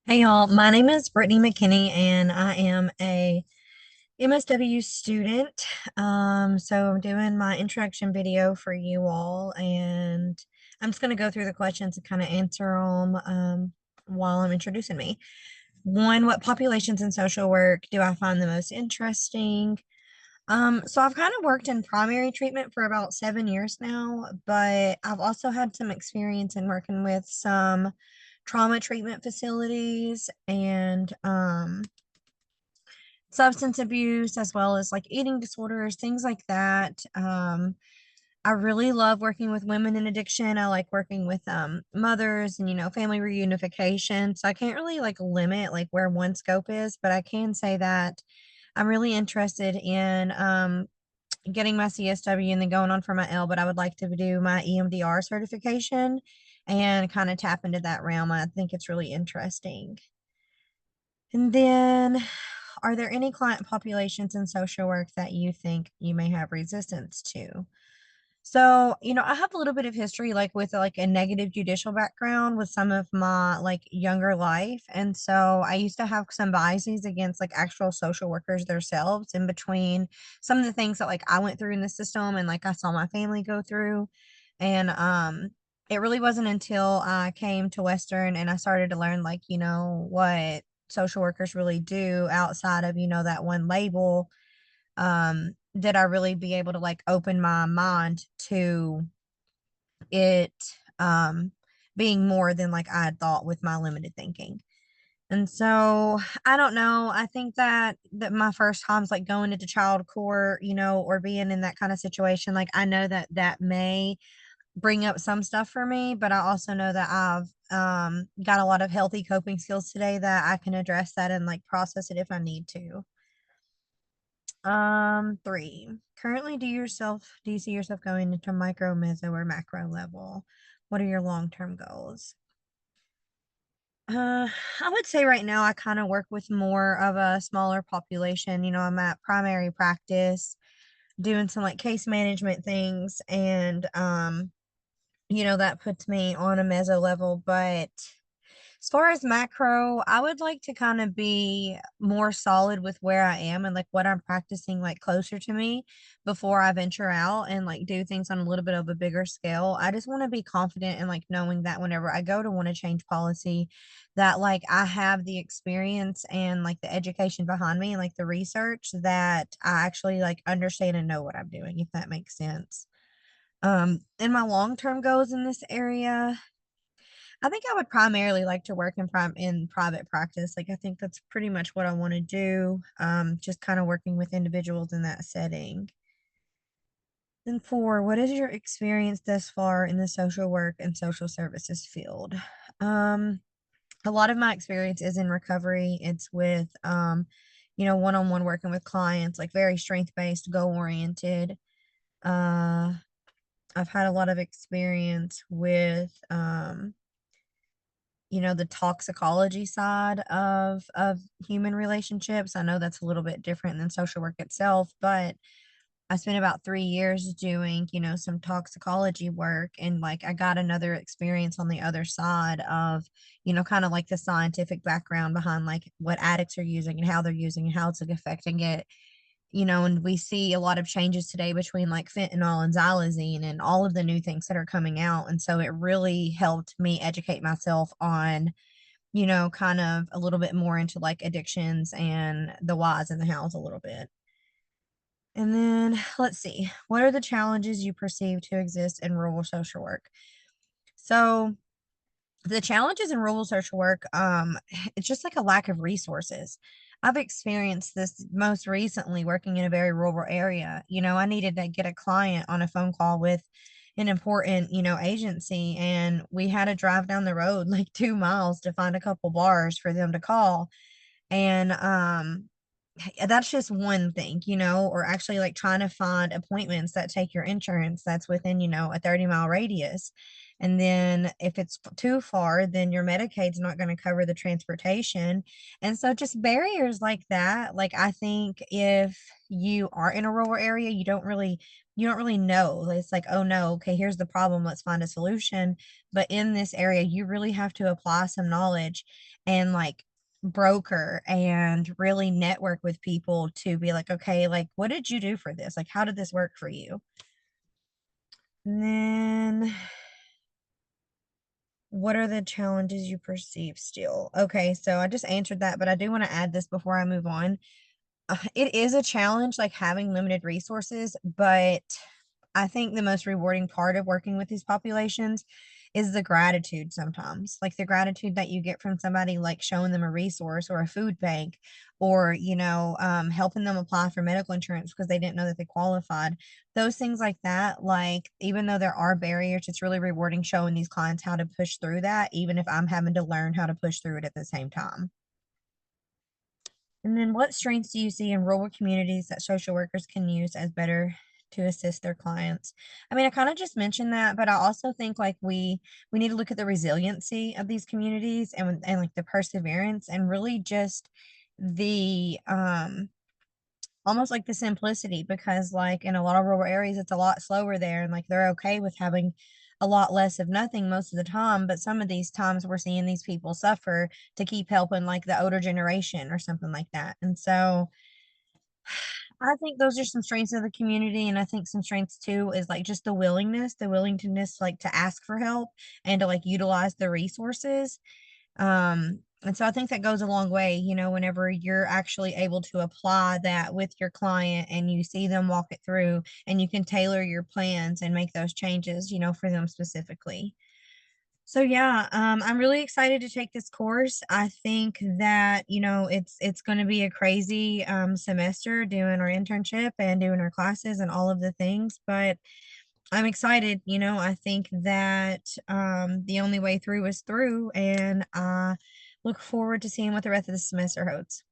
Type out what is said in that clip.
Hey y'all, my name is Brittany McKinney and I am a MSW student. So I'm doing my introduction video for you all and I'm just going to go through the questions and kind of answer them while I'm introducing me. One, what populations in social work do I find the most interesting? So I've kind of worked in primary treatment for about 7 years now, but I've also had some experience in working with some trauma treatment facilities and substance abuse, as well as like eating disorders, things like that. I really love working with women in addiction. I like working with mothers and family reunification. So I can't really like limit like where one scope is, but I can say that I'm really interested in getting my CSW and then going on for my L, but I would like to do my EMDR certification and kind of tap into that realm. I think it's really interesting. And then, are there any client populations in social work that you think you may have resistance to? So, I have a little bit of history, like with like a negative judicial background with some of my like younger life. And so I used to have some biases against like actual social workers themselves in between some of the things that like I went through in the system and like I saw my family go through. And it really wasn't until I came to Western and I started to learn like, what social workers really do outside of, that one label, did I really be able to like open my mind to it um being more than like I had thought with my limited thinking. And so I don't know. I think that my first times like going into child court, or being in that kind of situation, like I know that that may bring up some stuff for me, but I also know that I've got a lot of healthy coping skills today that I can address that and like process it if I need to. Three. Currently, do you see yourself going into micro, meso, or macro level? What are your long-term goals? Uh, I would say right now I kind of work with more of a smaller population. I'm at primary practice doing some like case management things and that puts me on a meso level, but as far as macro, I would like to kind of be more solid with where I am and like what I'm practicing like closer to me before I venture out and like do things on a little bit of a bigger scale. I just want to be confident and like knowing that whenever I go to want to change policy, that like I have the experience and like the education behind me and like the research that I actually like understand and know what I'm doing, if that makes sense. And my long-term goals in this area, I think I would primarily like to work in private practice. Like I think that's pretty much what I want to do. Just kind of working with individuals in that setting. Then four, what is your experience thus far in the social work and social services field? Um, a lot of my experience is in recovery. It's with one-on-one working with clients, like very strength-based, goal-oriented. Uh, I've had a lot of experience with the toxicology side of human relationships. I know that's a little bit different than social work itself, but I spent about 3 years doing, some toxicology work and like I got another experience on the other side of, kind of like the scientific background behind like what addicts are using and how they're using and how it's like affecting it. And we see a lot of changes today between like fentanyl and xylazine and all of the new things that are coming out. And so it really helped me educate myself on kind of a little bit more into like addictions and the whys and the hows a little bit. And then let's see, what are the challenges you perceive to exist in rural social work? So the challenges in rural social work, it's just like a lack of resources. I've experienced this most recently working in a very rural area. I needed to get a client on a phone call with an important, agency, and we had to drive down the road like 2 miles to find a couple bars for them to call. And that's just one thing, or actually like trying to find appointments that take your insurance that's within, a 30-mile radius. And then if it's too far, then your Medicaid's not going to cover the transportation. And so just barriers like that, like I think if you are in a rural area, you don't really know. It's like, oh no, okay, here's the problem, let's find a solution. But in this area, you really have to apply some knowledge and like broker and really network with people to be like, okay, like what did you do for this? Like how did this work for you? And then what are the challenges you perceive still? Okay, so I just answered that, but I do want to add this before I move on. It is a challenge, like having limited resources, but I think the most rewarding part of working with these populations is the gratitude sometimes, like the gratitude that you get from somebody like showing them a resource or a food bank or, helping them apply for medical insurance because they didn't know that they qualified. Those things like that, like even though there are barriers, it's really rewarding showing these clients how to push through that, even if I'm having to learn how to push through it at the same time. And then what strengths do you see in rural communities that social workers can use as better to assist their clients? I mean, I kind of just mentioned that, but I also think like we need to look at the resiliency of these communities and like the perseverance and really just the almost like the simplicity because like in a lot of rural areas it's a lot slower there and like they're okay with having a lot less of nothing most of the time, but some of these times we're seeing these people suffer to keep helping like the older generation or something like that. And so I think those are some strengths of the community, and I think some strengths too is like just the willingness like to ask for help and to like utilize the resources. And so I think that goes a long way, whenever you're actually able to apply that with your client and you see them walk it through and you can tailor your plans and make those changes, for them specifically. So yeah, I'm really excited to take this course. I think that, it's going to be a crazy semester doing our internship and doing our classes and all of the things, but I'm excited. I think that the only way through is through, and I look forward to seeing what the rest of the semester holds.